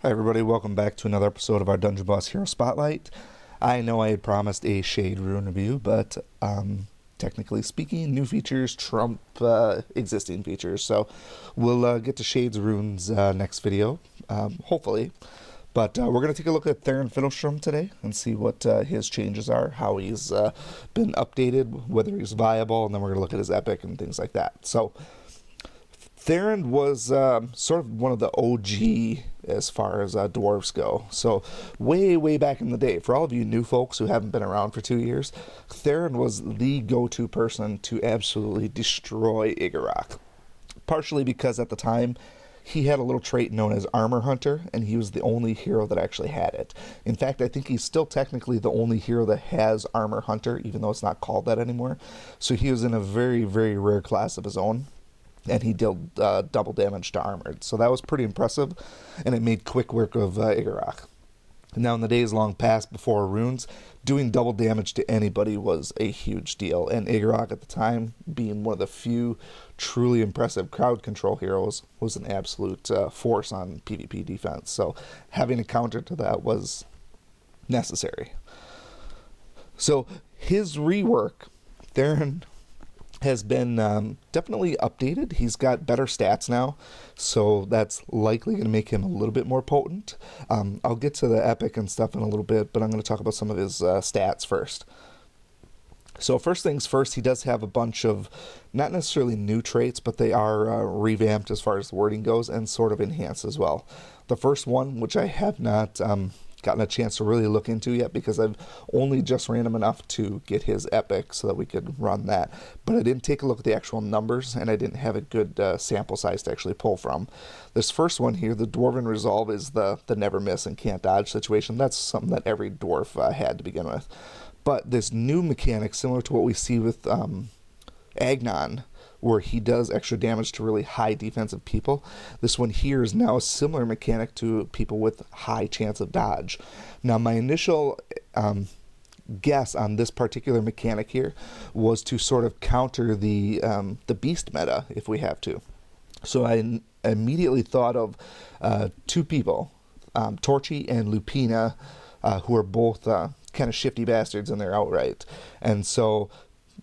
Hi everybody, welcome back to another episode of our Dungeon Boss Hero Spotlight. I know I had promised a Shade Rune review, but technically speaking, new features trump existing features, so we'll get to Shade's Runes next video, hopefully. But we're going to take a look at Therand Fiddlestrom today and see what his changes are, how he's been updated, whether he's viable, and then we're going to look at his epic and things like that. So Theron was sort of one of the OG as far as dwarves go. So way back in the day, for all of you new folks who haven't been around for 2 years, Theron was the go-to person to absolutely destroy Igorok. Partially because at the time, he had a little trait known as Armor Hunter, and he was the only hero that actually had it. In fact, I think he's still technically the only hero that has Armor Hunter, even though it's not called that anymore. So he was in a very rare class of his own, and he dealt double damage to armored. So that was pretty impressive, and it made quick work of Igorok. Now, in the days long past before runes, doing double damage to anybody was a huge deal, and Igorok at the time, being one of the few truly impressive crowd control heroes, was an absolute force on PvP defense. So having a counter to that was necessary. So his rework, Theron, has been definitely updated. He's got better stats now, so that's likely going to make him a little bit more potent. I'll get to the epic and stuff in a little bit, but I'm going to talk about some of his stats first. So first things first, he does have a bunch of not necessarily new traits, but they are revamped as far as the wording goes and sort of enhanced as well. The first one, which I have not gotten a chance to really look into yet because I've only just ran him enough to get his epic so that we could run that, but I didn't take a look at the actual numbers and I didn't have a good sample size to actually pull from. This first one here, the Dwarven Resolve, is the never miss and can't dodge situation. That's something that every dwarf had to begin with, but this new mechanic, similar to what we see with Agnon, where he does extra damage to really high defensive people. This one here is now a similar mechanic to people with high chance of dodge. Now, my initial guess on this particular mechanic here was to sort of counter the beast meta, if we have to. So I immediately thought of two people, Torchy and Lupina, who are both kind of shifty bastards in their outright. And so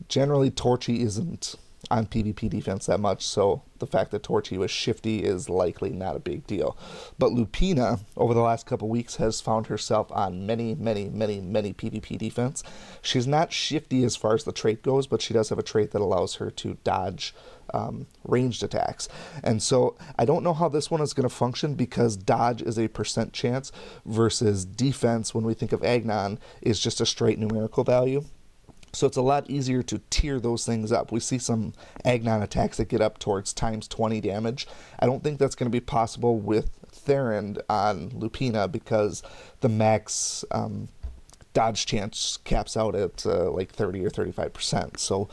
generally Torchy isn't on PvP defense that much, so the fact that Torchy was shifty is likely not a big deal. But Lupina, over the last couple weeks, has found herself on many PvP defense. She's not shifty as far as the trait goes, but she does have a trait that allows her to dodge ranged attacks. And so I don't know how this one is going to function because dodge is a % chance versus defense, when we think of Agnon, is just a straight numerical value. So it's a lot easier to tier those things up. We see some Agnon attacks that get up towards times 20 damage. I don't think that's going to be possible with Therand on Lupina because the max dodge chance caps out at like 30 or 35%. So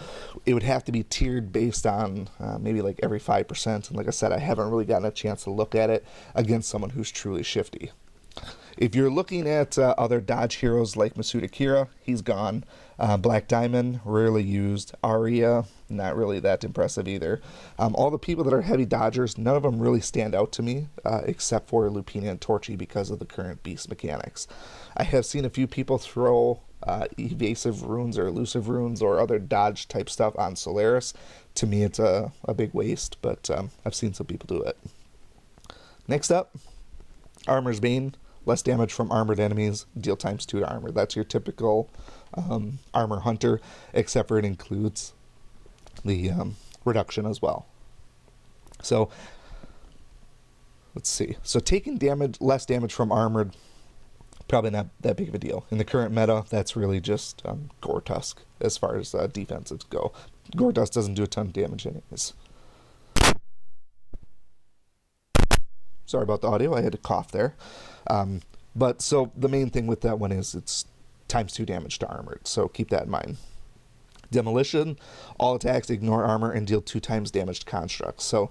it would have to be tiered based on maybe like every 5%. And like I said, I haven't really gotten a chance to look at it against someone who's truly shifty. If you're looking at other dodge heroes like Masuda Kira, he's gone. Black Diamond, rarely used. Arya, not really that impressive either. All the people that are heavy dodgers, none of them really stand out to me, except for Lupina and Torchy because of the current beast mechanics. I have seen a few people throw evasive runes or elusive runes or other dodge type stuff on Solaris. To me, it's a big waste, but I've seen some people do it. Next up, Armor's Bane. Less damage from armored enemies, deal times 2 to armor. That's your typical Armor Hunter, except for it includes the reduction as well. So, let's see. So taking less damage from armored, probably not that big of a deal. In the current meta, that's really just Gore Tusk as far as defensives go. Gore Tusk doesn't do a ton of damage anyways. Sorry about the audio, I had to cough there. But so the main thing with that one is it's times 2 damage to armored, so keep that in mind. Demolition, all attacks ignore armor and deal 2 times damage to constructs. So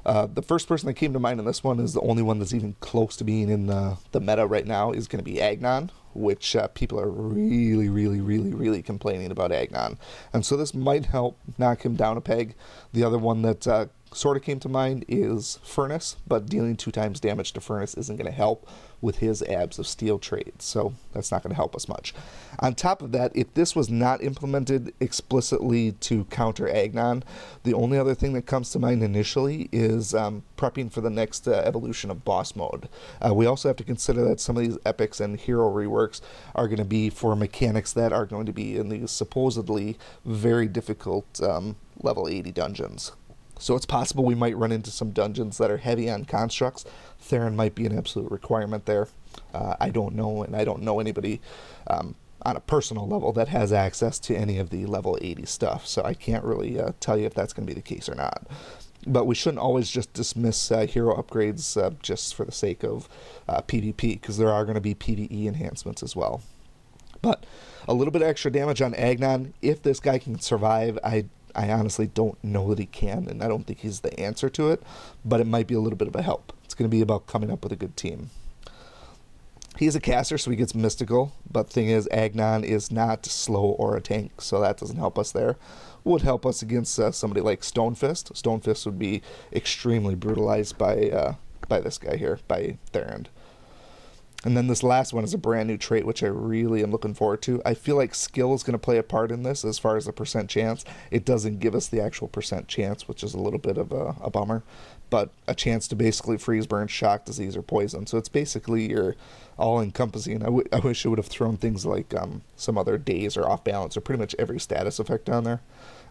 the first person that came to mind in this one is the only one that's even close to being in the meta right now is going to be Agnon, which people are really complaining about Agnon. And so this might help knock him down a peg. The other one that sort of came to mind is Furnace, but dealing 2 times damage to Furnace isn't going to help with his Abs of Steel trait, so that's not going to help us much. On top of that, if this was not implemented explicitly to counter Agnon, the only other thing that comes to mind initially is prepping for the next evolution of boss mode. We also have to consider that some of these epics and hero reworks are going to be for mechanics that are going to be in these supposedly very difficult level 80 dungeons. So it's possible we might run into some dungeons that are heavy on constructs. Theron might be an absolute requirement there. I don't know, and I don't know anybody on a personal level that has access to any of the level 80 stuff, so I can't really tell you if that's going to be the case or not. But we shouldn't always just dismiss hero upgrades just for the sake of PvP, because there are going to be PvE enhancements as well. But a little bit of extra damage on Agnon, if this guy can survive, I honestly don't know that he can, and I don't think he's the answer to it, but it might be a little bit of a help. It's going to be about coming up with a good team. He's a caster, so he gets mystical, but the thing is, Agnon is not slow or a tank, so that doesn't help us there. Would help us against somebody like Stonefist. Stonefist would be extremely brutalized by this guy here, by Therand. And then this last one is a brand new trait, which I really am looking forward to. I feel like skill is going to play a part in this as far as the percent chance. It doesn't give us the actual percent chance, which is a little bit of a bummer. But a chance to basically freeze, burn, shock, disease, or poison. So it's basically your all-encompassing. I wish it would have thrown things like some other daze or off balance or pretty much every status effect down there.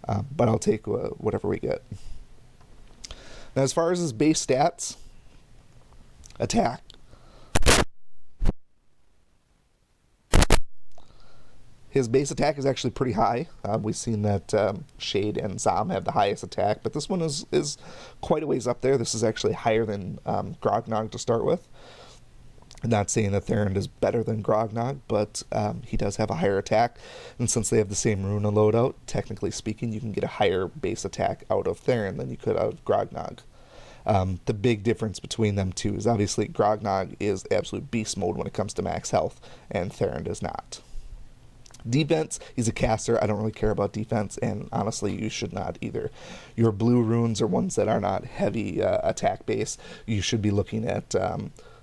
But I'll take whatever we get. Now as far as his base stats, attack. His base attack is actually pretty high. We've seen that Shade and Zom have the highest attack, but this one is quite a ways up there. This is actually higher than Grognog to start with. I'm not saying that Therand is better than Grognog, but he does have a higher attack. And since they have the same Runa loadout, technically speaking, you can get a higher base attack out of Therand than you could out of Grognog. The big difference between them two is obviously Grognog is absolute beast mode when it comes to max health, and Therand is not. Defense, he's a caster. I don't really care about defense, and honestly, you should not either. Your blue runes are ones that are not heavy attack base. You should be looking at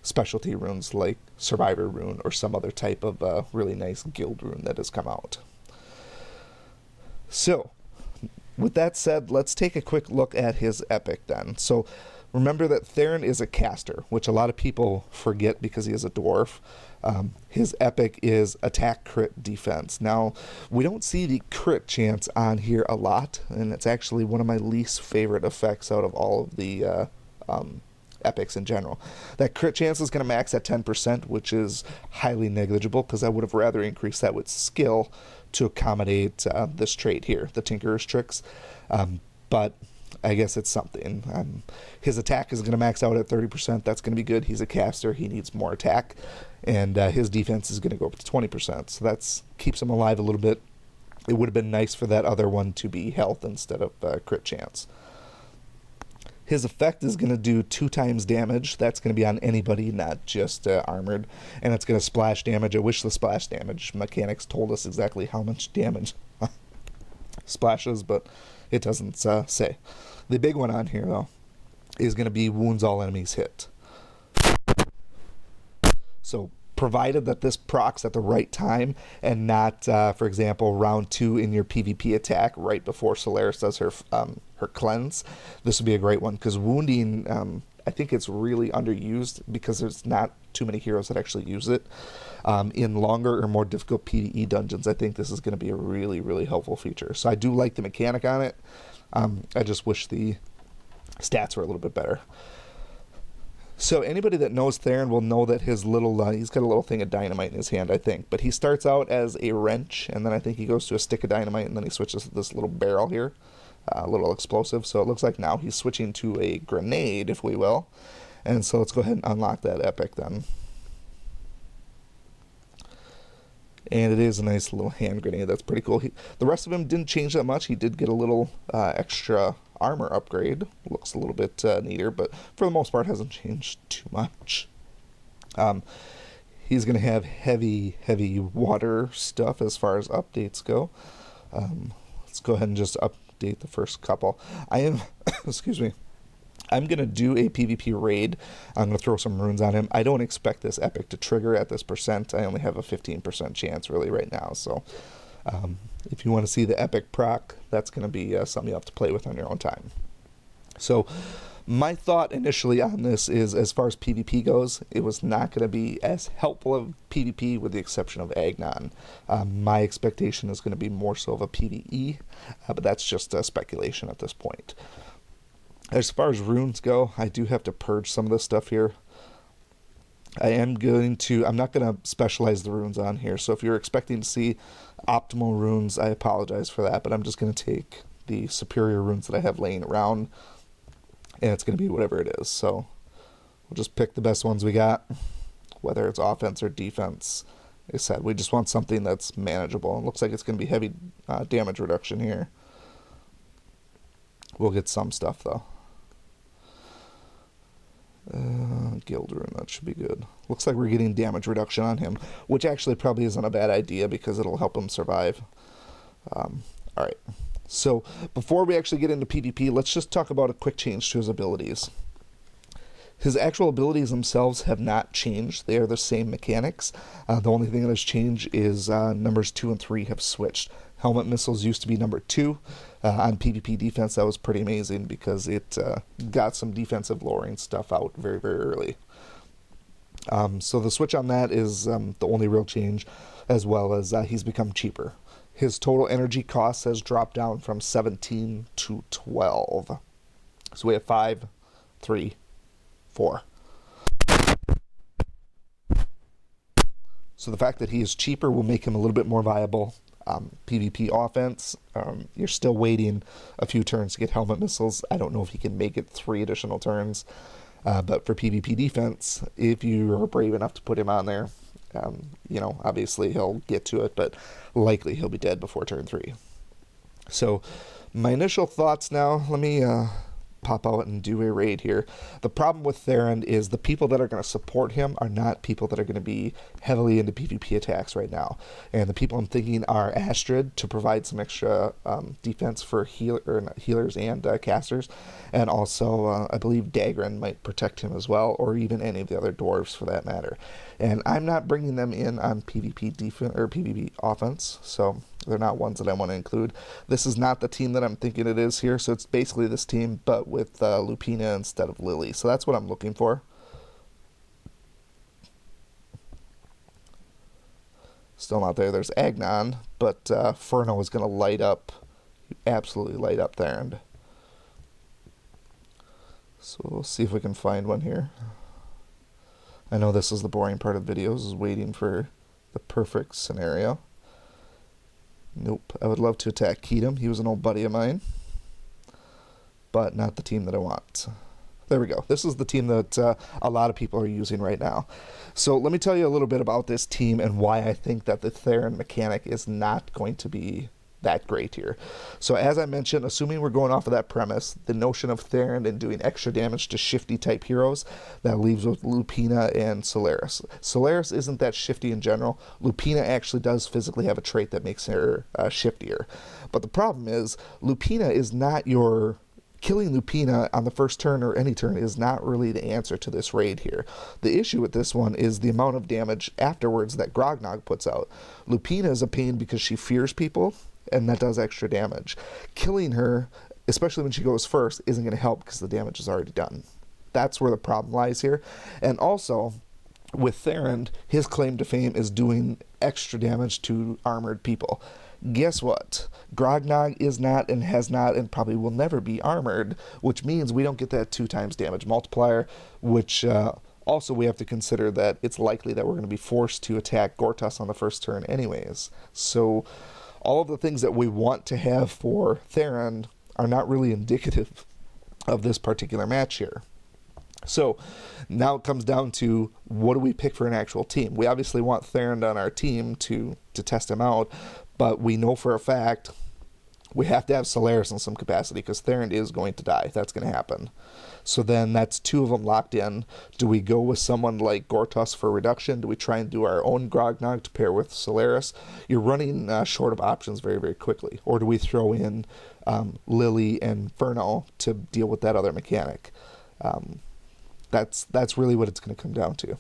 specialty runes like Survivor rune or some other type of really nice guild rune that has come out. So, with that said, let's take a quick look at his epic then. So, remember that Theron is a caster, which a lot of people forget because he is a dwarf. His epic is attack, crit, defense. Now, we don't see the crit chance on here a lot, and it's actually one of my least favorite effects out of all of the epics in general. That crit chance is going to max at 10%, which is highly negligible, because I would have rather increased that with skill to accommodate this trait here, the Tinkerer's Tricks. But I guess it's something. His attack is going to max out at 30%. That's going to be good. He's a caster. He needs more attack. And his defense is going to go up to 20%. So that keeps him alive a little bit. It would have been nice for that other one to be health instead of crit chance. His effect is going to do 2 times damage. That's going to be on anybody, not just armored. And it's going to splash damage. I wish the splash damage mechanics told us exactly how much damage splashes, but it doesn't say. The big one on here, though, is going to be wounds all enemies hit. So, provided that this procs at the right time and not, for example, round 2 in your PvP attack right before Solaris does her cleanse, this would be a great one, because wounding, I think it's really underused because there's not too many heroes that actually use it. In longer or more difficult PvE dungeons, I think this is going to be a really, really helpful feature. So I do like the mechanic on it. I just wish the stats were a little bit better. So anybody that knows Theron will know that his little, he's got a little thing of dynamite in his hand, I think. But he starts out as a wrench, and then I think he goes to a stick of dynamite, and then he switches to this little barrel here, a little explosive. So it looks like now he's switching to a grenade, if we will. And so let's go ahead and unlock that epic then. And it is a nice little hand grenade. That's pretty cool. The rest of him didn't change that much. He did get a little extra armor upgrade. Looks a little bit neater, but for the most part hasn't changed too much. He's going to have heavy water stuff as far as updates go. Let's go ahead and just update the first couple. I am, excuse me, I'm going to do a PvP raid. I'm going to throw some runes on him. I don't expect this epic to trigger at this percent. I only have a 15% chance really right now. So if you want to see the epic proc, that's going to be something you have to play with on your own time. So my thought initially on this is, as far as PvP goes, it was not going to be as helpful of PvP with the exception of Agnon. My expectation is going to be more so of a PvE, but that's just speculation at this point. As far as runes go, I do have to purge some of this stuff here. I'm not going to specialize the runes on here, so if you're expecting to see optimal runes, I apologize for that, but I'm just going to take the superior runes that I have laying around, and it's going to be whatever it is. So we'll just pick the best ones we got, whether it's offense or defense. Like I said, we just want something that's manageable. It looks like it's going to be heavy damage reduction here. We'll get some stuff, though. Guild rune, that should be good. Looks like we're getting damage reduction on him, which actually probably isn't a bad idea because it'll help him survive. Alright, so before we actually get into PvP, let's just talk about a quick change to his abilities. His actual abilities themselves have not changed. They are the same mechanics. The only thing that has changed is numbers 2 and 3 have switched. Helmet missiles used to be number 2. On PvP defense, that was pretty amazing because it got some defensive lowering stuff out very, very early. So the switch on that is the only real change, as well as he's become cheaper. His total energy cost has dropped down from 17 to 12. So we have 5, 3, 4. So the fact that he is cheaper will make him a little bit more viable. PvP offense, you're still waiting a few turns to get helmet missiles. I don't know if he can make it 3 additional turns. But for PvP defense, if you are brave enough to put him on there, obviously he'll get to it, but likely he'll be dead before turn 3. So my initial thoughts now, let me pop out and do a raid here. The problem with Therand is the people that are going to support him are not people that are going to be heavily into PvP attacks right now. And the people I'm thinking are Astrid to provide some extra defense for healers and casters. And also, I believe Dagran might protect him as well, or even any of the other dwarves for that matter. And I'm not bringing them in on PvP defense or PvP offense, so they're not ones that I want to include. This is not the team that I'm thinking it is here, so it's basically this team, but with Lupina instead of Lily. So that's what I'm looking for. Still not there. There's Agnon, but Furno is going to light up, absolutely light up Therand. So we'll see if we can find one here. I know this is the boring part of the videos, is waiting for the perfect scenario. Nope. I would love to attack Keatum. He was an old buddy of mine. But not the team that I want. There we go. This is the team that a lot of people are using right now. So let me tell you a little bit about this team and why I think that the Theron mechanic is not going to be that great here. So as I mentioned, assuming we're going off of that premise, the notion of Theron and doing extra damage to shifty type heroes, that leaves with Lupina and Solaris. Solaris isn't that shifty in general. Lupina actually does physically have a trait that makes her shiftier. But the problem is, Lupina is not your... Killing Lupina on the first turn or any turn is not really the answer to this raid here. The issue with this one is the amount of damage afterwards that Grognog puts out. Lupina is a pain because she fears people, and that does extra damage. Killing her, especially when she goes first, isn't going to help because the damage is already done. That's where the problem lies here. And also, with Therand, his claim to fame is doing extra damage to armored people. Guess what? Grognog is not and has not and probably will never be armored, which means we don't get that 2 times damage multiplier, which also we have to consider that it's likely that we're going to be forced to attack Gortas on the first turn anyways. So all of the things that we want to have for Theron are not really indicative of this particular match here. So now it comes down to, what do we pick for an actual team? We obviously want Theron on our team to test him out, but we know for a fact we have to have Solaris in some capacity because Theron is going to die. That's going to happen. So then that's 2 of them locked in. Do we go with someone like Gortas for reduction? Do we try and do our own Grognog to pair with Solaris? You're running short of options very, very quickly. Or do we throw in Lily and Furno to deal with that other mechanic? That's really what it's going to come down to.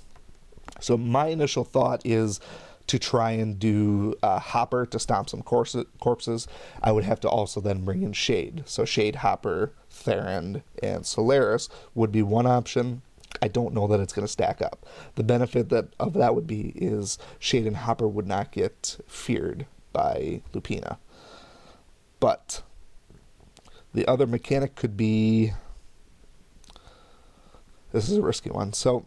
So my initial thought is to try and do Hopper to stomp some corpses. I would have to also then bring in Shade. So Shade, Hopper, Therand, and Solaris would be one option. I don't know that it's going to stack up. The benefit of that would be is Shade and Hopper would not get feared by Lupina. But the other mechanic could be... This is a risky one. So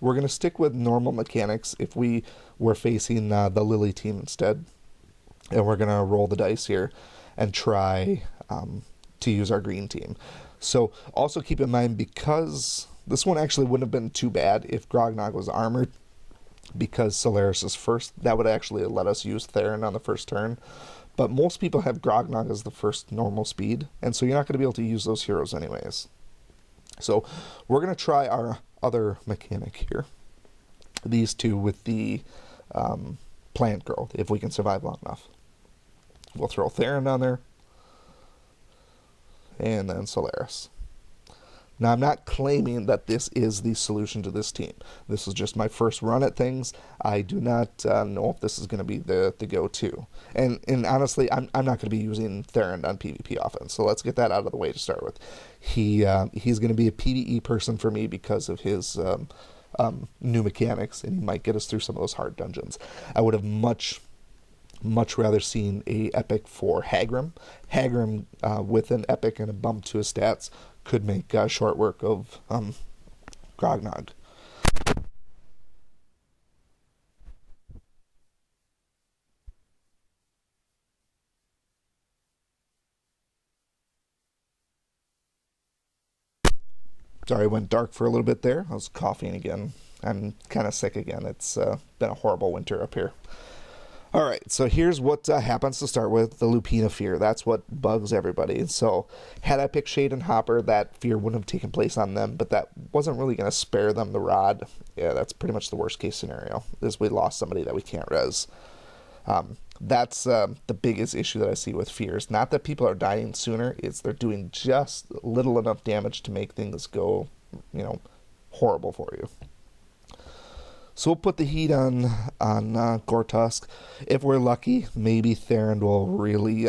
we're going to stick with normal mechanics if we were facing the Lily team instead. And we're going to roll the dice here and try to use our green team. So also keep in mind, because this one actually wouldn't have been too bad if Grognog was armored, because Solaris is first, that would actually let us use Theron on the first turn. But most people have Grognog as the first normal speed, and so you're not going to be able to use those heroes anyways. So we're going to try our other mechanic here. These two with the plant growth, if we can survive long enough. We'll throw Theron on there. And then Solaris. Now, I'm not claiming that this is the solution to this team. This is just my first run at things. I do not know if this is going to be the go-to. And honestly, I'm not going to be using Theron on PvP offense. So let's get that out of the way to start with. He's going to be a PvE person for me because of his new mechanics, and he might get us through some of those hard dungeons. I would have much rather seen a epic for Hagrim. Hagrim with an epic and a bump to his stats could make short work of Grognog. Sorry, I went dark for a little bit there. I was coughing again. I'm kind of sick again. It's been a horrible winter up here. Alright, so here's what happens to start with, the Lupina fear. That's what bugs everybody. So, had I picked Shade and Hopper, that fear wouldn't have taken place on them, but that wasn't really going to spare them the rod. Yeah, that's pretty much the worst case scenario, is we lost somebody that we can't res. That's the biggest issue that I see with fears. Not that people are dying sooner, it's they're doing just little enough damage to make things go, horrible for you. So we'll put the heat on Gortusk. If we're lucky, maybe Theron will really...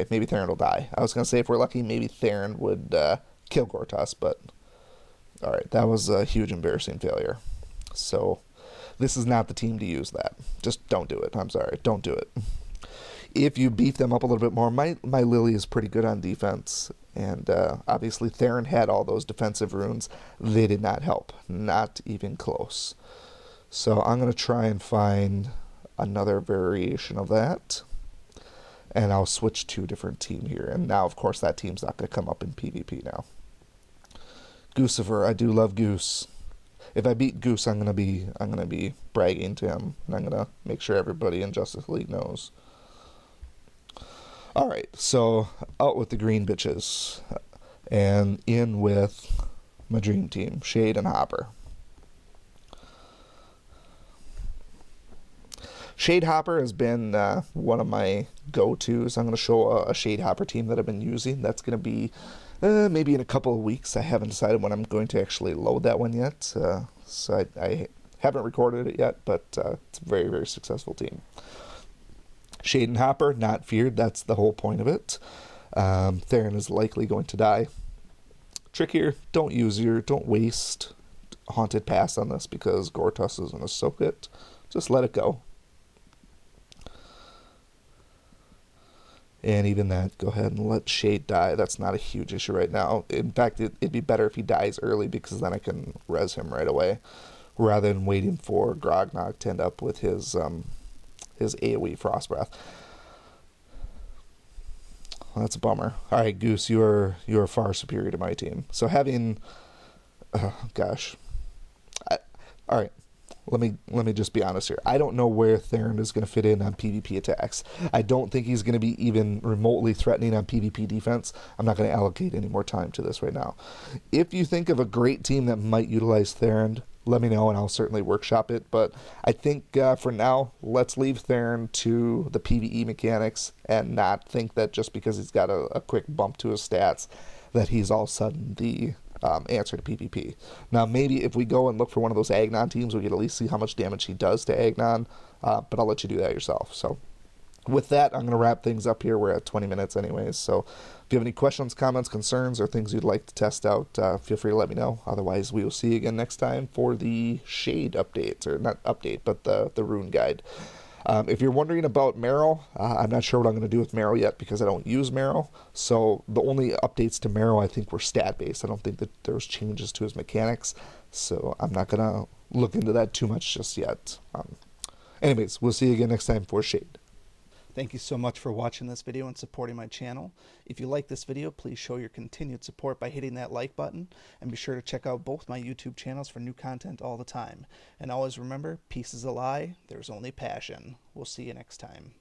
maybe Theron will die. I was going to say if we're lucky, maybe Theron would kill Gortusk, but... Alright, that was a huge embarrassing failure. So, this is not the team to use that. Just don't do it. I'm sorry, don't do it. If you beef them up a little bit more, my Lily is pretty good on defense. And obviously Theron had all those defensive runes. They did not help. Not even close. So I'm going to try and find another variation of that. And I'll switch to a different team here. And now, of course, that team's not going to come up in PvP now. Goosifer, I do love Goose. If I beat Goose, I'm going to be bragging to him. And I'm going to make sure everybody in Justice League knows. Alright, so out with the green bitches. And in with my dream team, Shade and Hopper. Shade Hopper has been one of my go-tos. I'm going to show a Shade Hopper team that I've been using. That's going to be maybe in a couple of weeks. I haven't decided when I'm going to actually load that one yet. So I haven't recorded it yet, but it's a very, very successful team. Shade and Hopper, not feared. That's the whole point of it. Theron is likely going to die. Trick here, don't waste Haunted Pass on this because Gortusk is going to soak it. Just let it go. And even that, go ahead and let Shade die. That's not a huge issue right now. In fact, it'd be better if he dies early because then I can res him right away, rather than waiting for Grognog to end up with his AoE Frost Breath. Well, that's a bummer. All right, Goose, you are far superior to my team. So having, all right. Let me just be honest here. I don't know where Theron is going to fit in on PvP attacks. I don't think he's going to be even remotely threatening on PvP defense. I'm not going to allocate any more time to this right now. If you think of a great team that might utilize Theron, let me know and I'll certainly workshop it. But I think for now, let's leave Theron to the PvE mechanics and not think that just because he's got a quick bump to his stats that he's all of a sudden the answer to PvP. Now, maybe if we go and look for one of those Agnon teams, we can at least see how much damage he does to Agnon, but I'll let you do that yourself. So with that, I'm going to wrap things up here. We're at 20 minutes anyways, so if you have any questions, comments, concerns, or things you'd like to test out, feel free to let me know. Otherwise, we will see you again next time for the Shade updates, or not update, but the rune guide. If you're wondering about Marrow, I'm not sure what I'm going to do with Marrow yet because I don't use Marrow. So the only updates to Marrow, I think, were stat-based. I don't think that there was changes to his mechanics, so I'm not going to look into that too much just yet. Anyways, we'll see you again next time for Shade. Thank you so much for watching this video and supporting my channel. If you like this video, please show your continued support by hitting that like button, and be sure to check out both my YouTube channels for new content all the time. And always remember, peace is a lie, there's only passion. We'll see you next time.